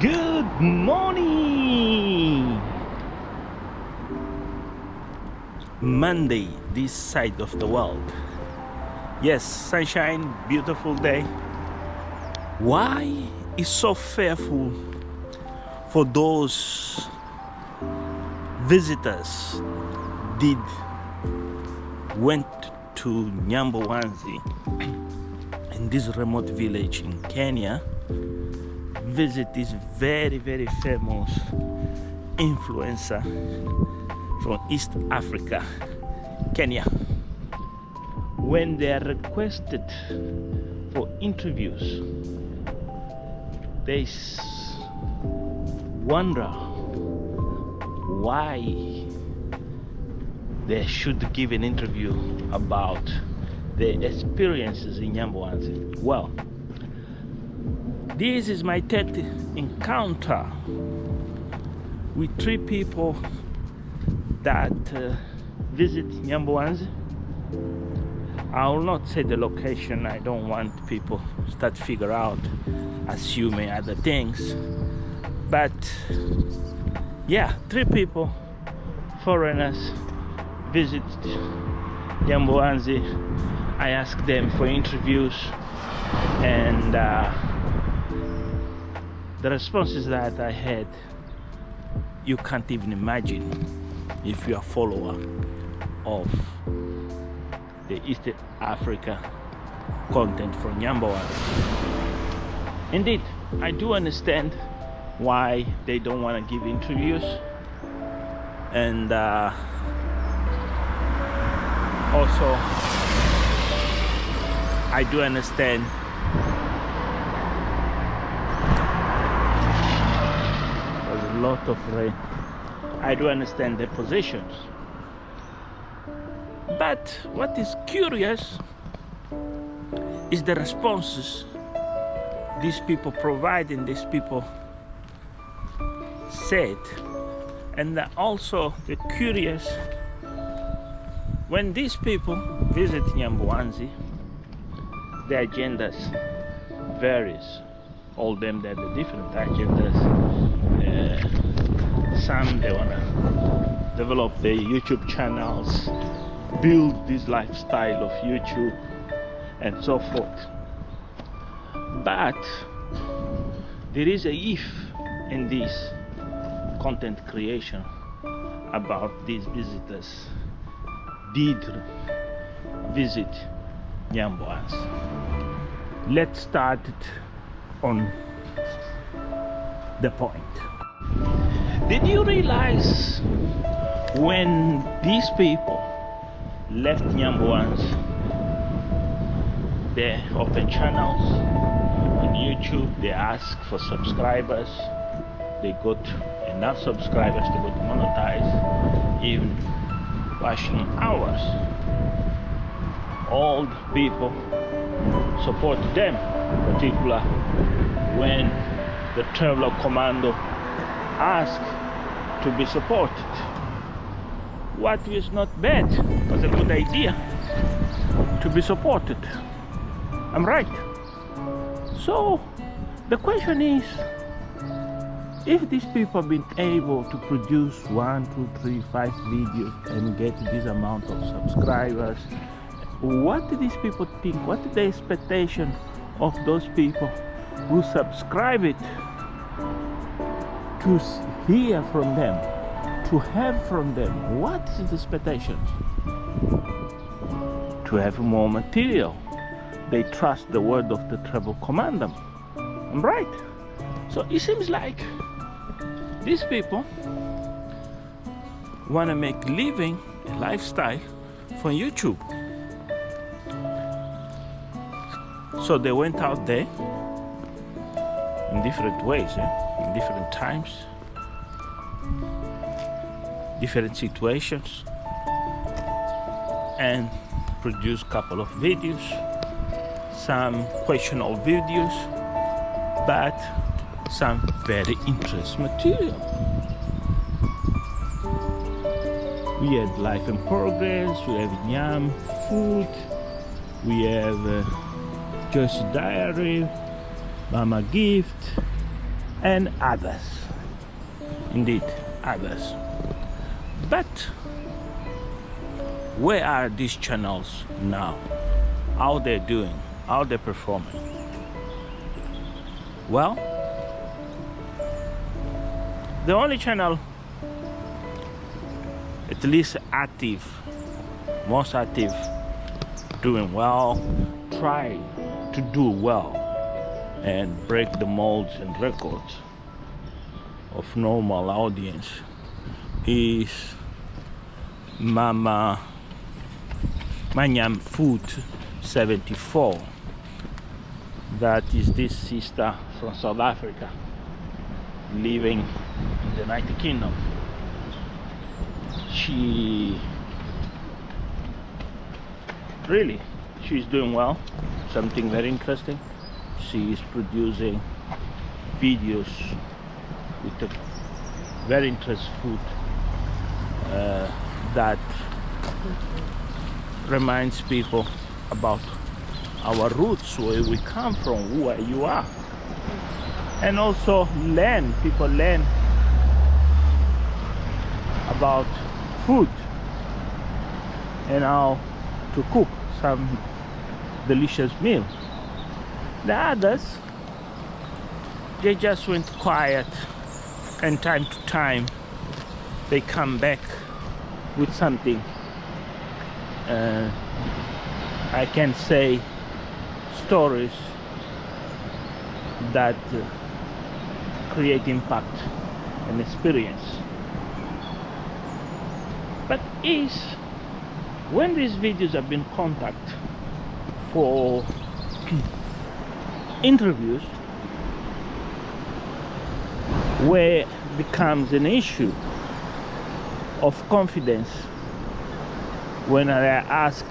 Good morning! Monday, this side of the world. Yes, sunshine, beautiful day. Why is so fearful for those visitors went to Nambo, Wanzi, in this remote village in Kenya, visit this very famous influencer from East Africa, Kenya. When they are requested for interviews, they wonder why they should give an interview about their experiences in Nambo Wanzi. Well, this is my third encounter with three people that visit Nambo Wanzi. I will not say the location. I don't want people to start figure out, assuming other things. But yeah, three people, foreigners, visit Nambo Wanzi. I asked them for interviews, and the responses that I had, you can't even imagine if you're a follower of the East Africa content from Nambo Wanzi. Indeed, I do understand why they don't want to give interviews, and also I do understand there's a lot of rain. I do understand their positions. But what is curious is the responses these people provide and these people said. And also the curious, when these people visit Nambo Wanzi, their agendas varies. All them that are different agendas. Some they wanna develop their YouTube channels, build this lifestyle of YouTube and so forth. But there is a if in this content creation about these visitors did visit Nambo Wanzi. Let's start it on the point. Did you realize when these people left Nambo Wanzi, they open channels on YouTube, they ask for subscribers, they got enough subscribers to go to monetize, even watching hours. All the people support them, in particular when the traveler commando asked to be supported. What is not bad, it was a good idea to be supported. I'm right. So the question is, if these people have been able to produce 1, 2, 3, 5 videos and get this amount of subscribers, what do these people think? What is the expectation of those people who subscribe it to hear from them, to have from them? What is the expectations? To have more material. They trust the word of the travel commander. I'm right. So it seems like these people want to make living a lifestyle from YouTube. So they went out there in different ways, in different times, different situations, and produced a couple of videos, some questionable videos, but some very interesting material. We had Life in Progress, we have Yam Food, we have Joyce's Diary, Mama Gift, and others. Indeed, others. But where are these channels now? How they're doing? How they're performing? Well, the only channel at least active, most active, doing well, try to do well and break the molds and records of normal audience is Manyam Food 74. That is this sister from South Africa living in the United Kingdom. She's doing well, something very interesting. She is producing videos with a very interesting food that reminds people about our roots, where we come from, where you are, and also people learn about food and how to cook some delicious meal. The others, they just went quiet, and time to time they come back with something. I can say stories that create impact and experience. But when these videos have been contacted for interviews, where becomes an issue of confidence, when I ask,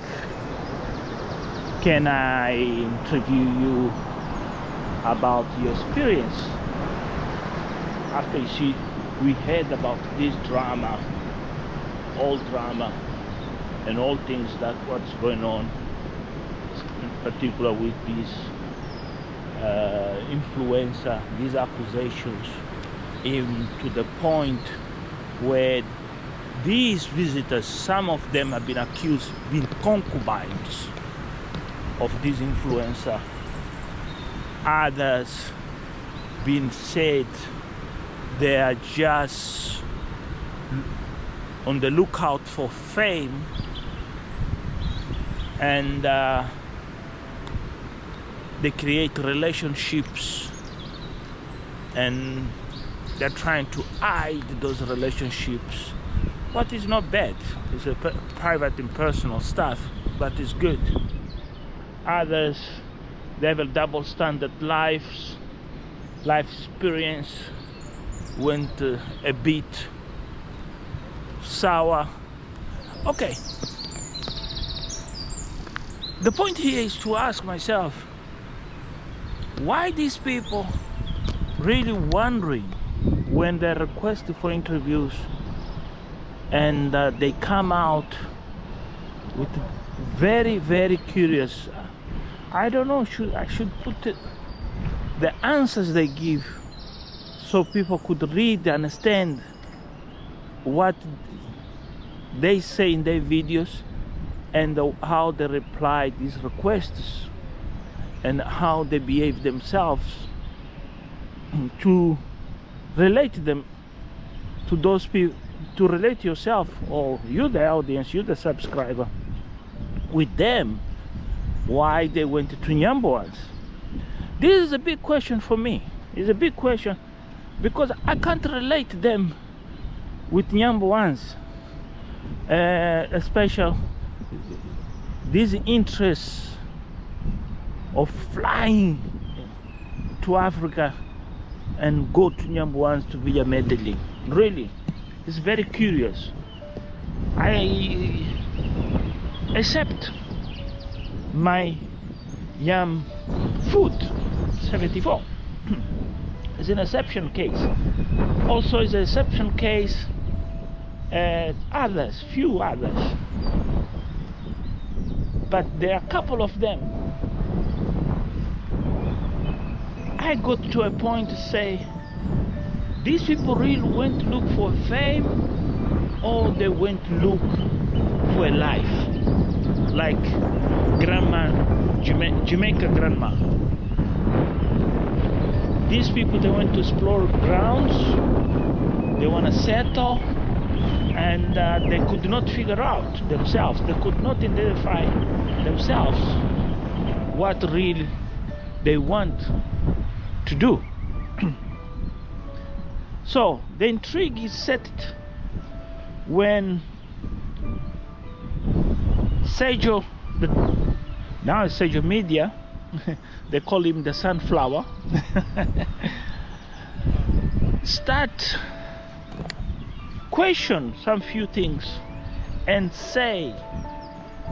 can I interview you about your experience? After we heard about this drama, all drama and all things that what's going on, in particular with this influencer, these accusations, even to the point where these visitors, some of them have been accused of being concubines of this influencer, others been said they are just on the lookout for fame, and they create relationships and they're trying to hide those relationships. What is not bad, it's a private and personal stuff, but it's good. Others, they have a double standard life experience went a bit sour. Okay, the point here is to ask myself, why these people really wondering when they're requested for interviews and they come out with very, very curious, I don't know, I should put it, the answers they give so people could read and understand what they say in their videos and how they reply these requests and how they behave themselves, to relate them to those people, to relate yourself, or you the audience, you the subscriber, with them, why they went to Wanzi. This is a big question for me. It's a big question because I can't relate them with Wanzi, especially these interests of flying to Africa and go to Wanzi to Villa Medellin. Really, it's very curious. I accept my Yam Food 74 is an exception case. Also is an exception case others, few others, but there are a couple of them. I got to a point to say, these people really went to look for fame, or they went to look for a life, like grandma, Jamaica grandma. These people, they went to explore grounds, they want to settle, and they could not figure out themselves, they could not identify themselves what really they want to do. So the intrigue is set when Sergio, now it's Sergio Media, they call him the sunflower, start question some few things and say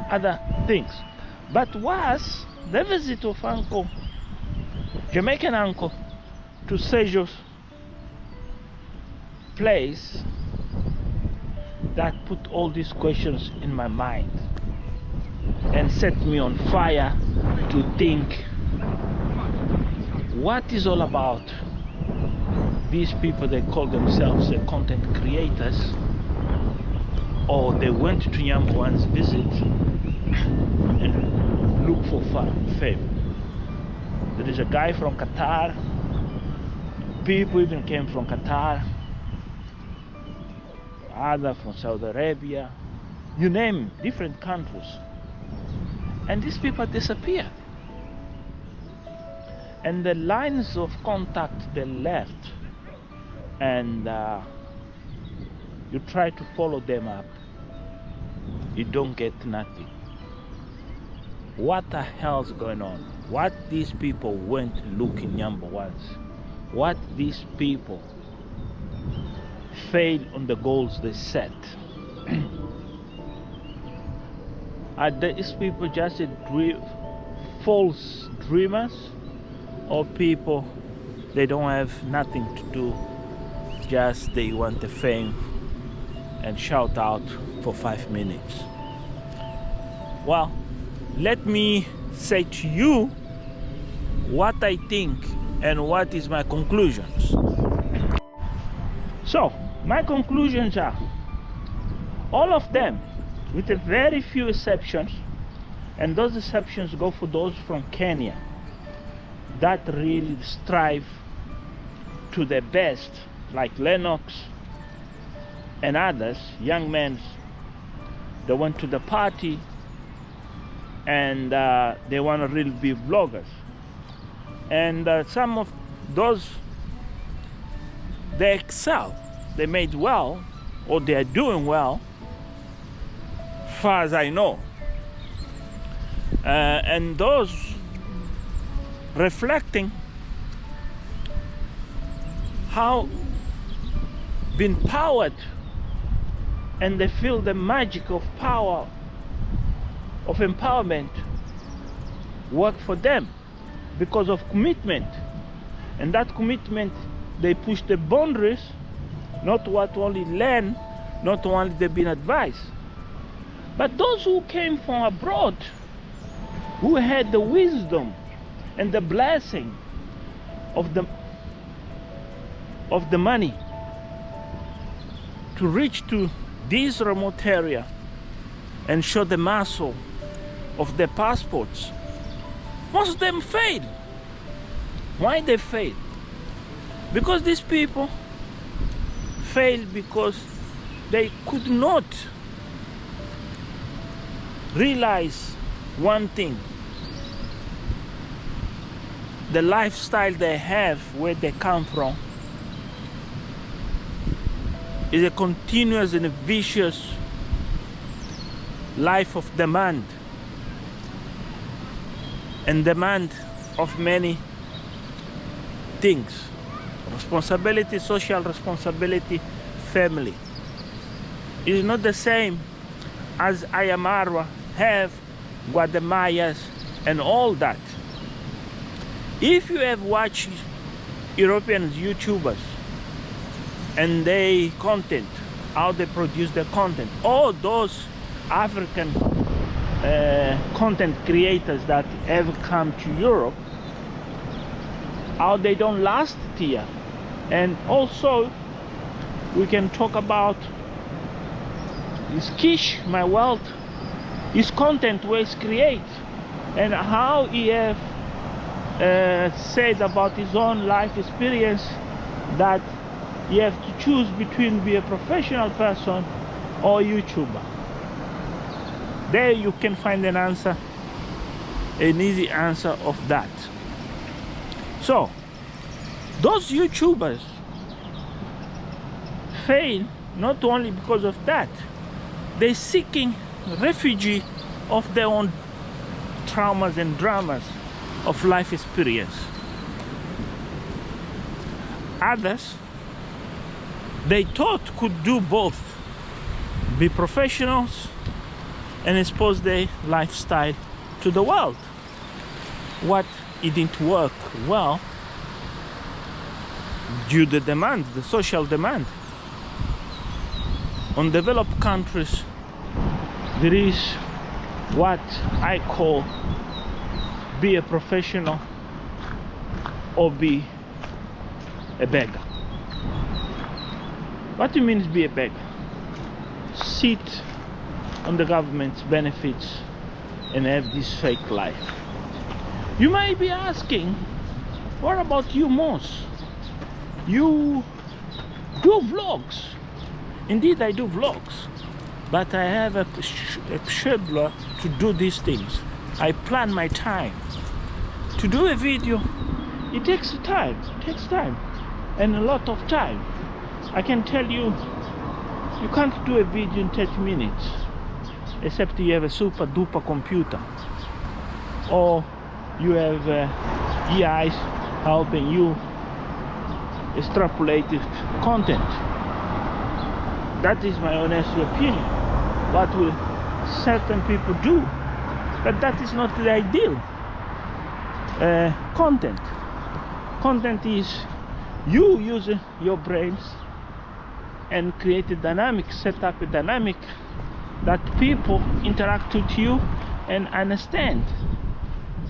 other things. But was the visit of uncle, Jamaican uncle, to Sergio's place that put all these questions in my mind and set me on fire to think what is all about these people. They call themselves content creators, or they went to Nambo Wanzi visit and look for fame. There is a guy from Qatar, people even came from Qatar, other from Saudi Arabia, you name different countries, and these people disappeared. And the lines of contact they left, and you try to follow them up, you don't get nothing. What the hell's going on? What these people went looking Nambo Wanzi? What these people failed on the goals they set? Are these people just false dreamers, or people they don't have nothing to do, just they want the fame and shout out for 5 minutes? Well, let me say to you what I think and what is my conclusions. So my conclusions are, all of them, with a very few exceptions, and those exceptions go for those from Kenya that really strive to the best, like Lennox and others, young men that went to the party and they want to really be bloggers. And some of those, they excel, they made well, or they are doing well, far as I know. And those reflecting how been powered, and they feel the magic of power, of empowerment, work for them because of commitment. And that commitment, they push the boundaries, not what only learn, not only they've been advised, but those who came from abroad, who had the wisdom and the blessing of the money to reach to this remote area and show the muscle of their passports. Most of them failed. Why they failed? Because these people failed because they could not realize one thing: the lifestyle they have, where they come from, is a continuous and a vicious life of demand, and demand of many things: responsibility, social responsibility, family. It is not the same as Ayamarwa have, Guatemayas, and all that. If you have watched European YouTubers and they content, how they produce their content, all those African content creators that have come to Europe, how they don't last here And also we can talk about his kish, my wealth, his content where he's create, and how he have said about his own life experience that you have to choose between be a professional person or YouTuber. There you can find an answer, an easy answer of that. So those YouTubers fail not only because of that, they're seeking refuge of their own traumas and dramas of life experience. Others, they thought could do both, be professionals and expose their lifestyle to the world. What it didn't work well due to the demand, the social demand. On developed countries, there is what I call be a professional or be a beggar. What it means be a beggar? Sit on the government's benefits and have this fake life. You might be asking, what about you, Moss? You do vlogs. Indeed, I do vlogs, but I have a schedule to do these things. I plan my time. To do a video, it takes time. It takes time, and a lot of time. I can tell you, you can't do a video in 30 minutes, except you have a super duper computer, or you have EIs helping you extrapolate content. That is my honest opinion. What will certain people do? But that is not the ideal. Content is you use your brains and create a dynamic, set up a dynamic that people interact with you and understand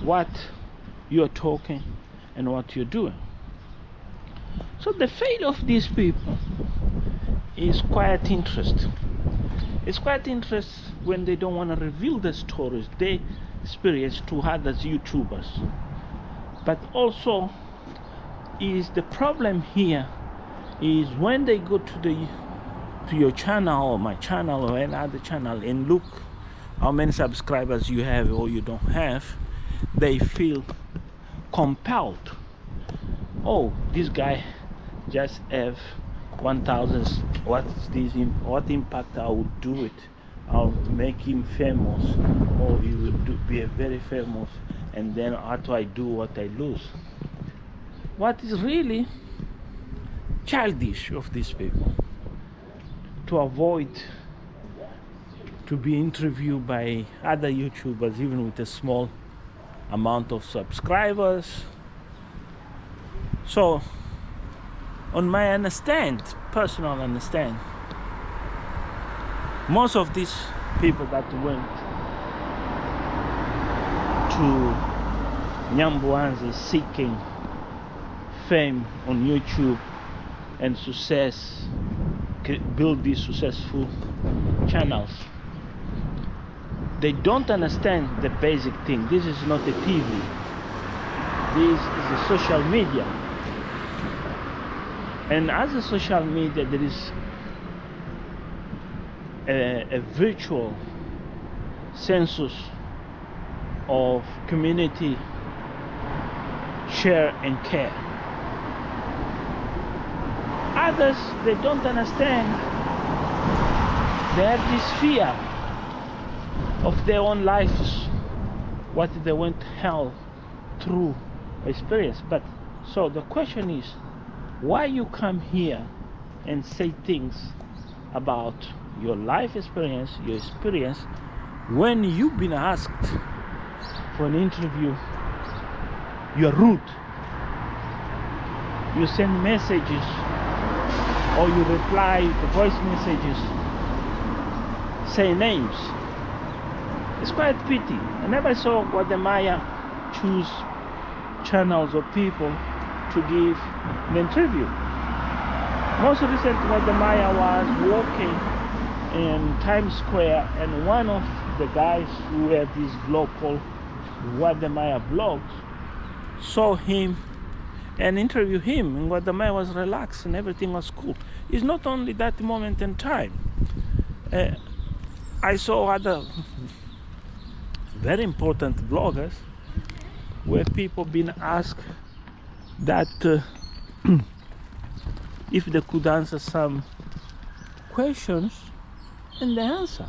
what you're talking and what you're doing. So the failure of these people is quite interesting. It's quite interesting when they don't want to reveal the stories they experience to others YouTubers. But also is the problem here is when they go to your channel or my channel or any other channel and look how many subscribers you have or you don't have, they feel compelled. Oh, this guy just have 1,000. What impact I would do it? I'll make him famous, or he will be a very famous, and then after I do what I lose. What is really childish of these people to avoid to be interviewed by other YouTubers, even with a small amount of subscribers. So on my personal understand, most of these people that went to Nambo Wanzi seeking fame on YouTube and success, build these successful channels, they don't understand the basic thing. This is not a TV. This is a social media. And as a social media, there is a virtual census of community share and care. Others, they don't understand. They have this fear of their own lives, what they went hell through experience. But so the question is, why you come here and say things about your life experience, your experience, when you've been asked for an interview? You're rude. You send messages or you reply to voice messages, say names. It's quite pity. I never saw Guatemala choose channels or people to give an interview. Most recently, Guatemala was walking in Times Square, and one of the guys who had this vlog called Guatemala Vlogs saw him and interviewed him, and Guatemala was relaxed and everything was cool. It's not only that moment in time. I saw other very important vloggers where people been asked that if they could answer some questions, and they answer.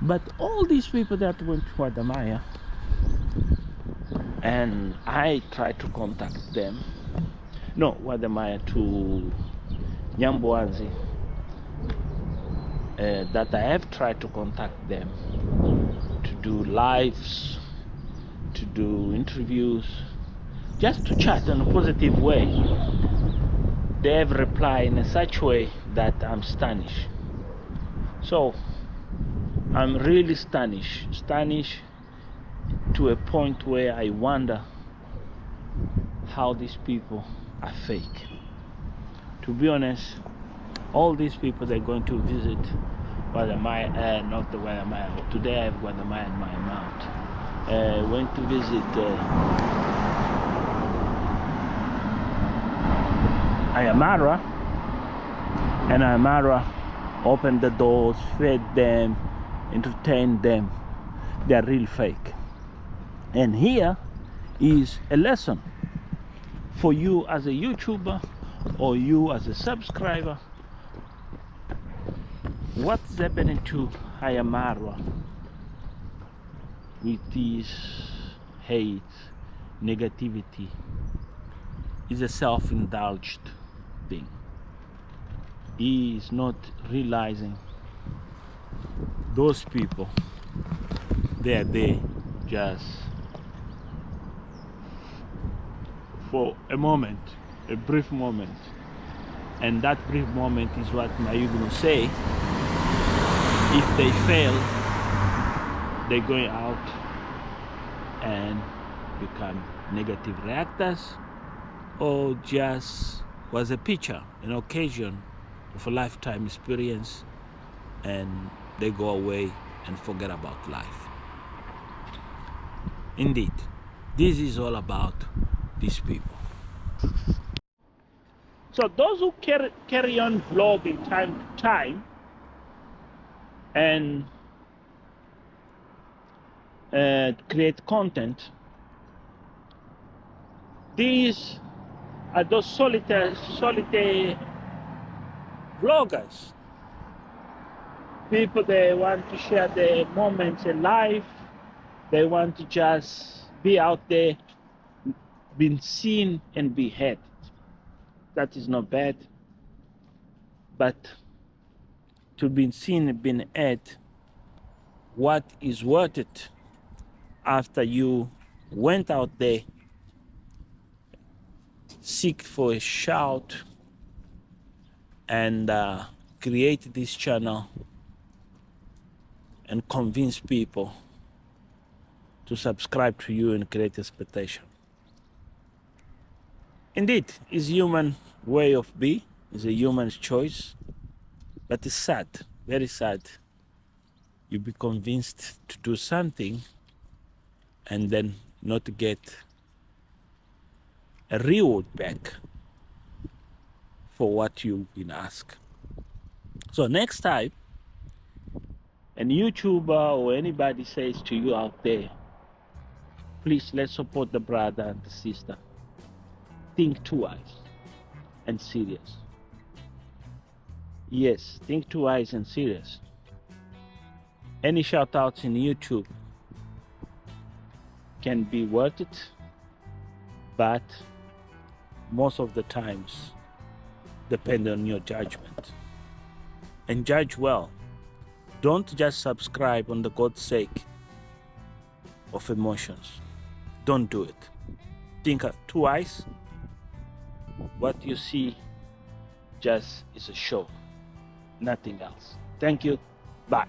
But all these people that went to Guatemala, and I tried to contact them, no, Guatemala to Nambo, Wanzi, that I have tried to contact them to do lives, to do interviews, just to chat in a positive way. They have replied in such a way that I'm astonished. So I'm really astonished to a point where I wonder how these people are fake. To be honest, all these people they're going to visit Guatemala, not the Guatemala. Today I have Guatemala in my mouth. Went to visit Aymara, and Aymara opened the doors, fed them, entertained them. They are real fake. And here is a lesson for you as a YouTuber or you as a subscriber. What's happening to Aymara with this hate, negativity, is a self-indulged thing. He is not realizing those people, they are there just for a moment, a brief moment, and that brief moment is what Mayugno say. If they fail, they're going out and become negative reactors, or just was a picture, an occasion of a lifetime experience, and they go away and forget about life. Indeed, this is all about these people. So those who carry on vlogging time to time and create content, these are those solitary vloggers. People, they want to share their moments in life. They want to just be out there, being seen and be heard. That is not bad. But to be seen and be heard, what is worth it after you went out there, seek for a shout, and create this channel and convince people to subscribe to you and create expectation. Indeed, it's human way of being, it's a human's choice, but it's sad, very sad. You be convinced to do something and then not get a reward back for what you've been asked. So next time a YouTuber or anybody says to you out there, please, let's support the brother and the sister, think twice and serious. Yes, think twice and serious. Any shout outs in YouTube can be worth it, but most of the times depend on your judgment. And judge well. Don't just subscribe on the God's sake of emotions. Don't do it. Think twice. What you see just is a show, nothing else. Thank you. Bye.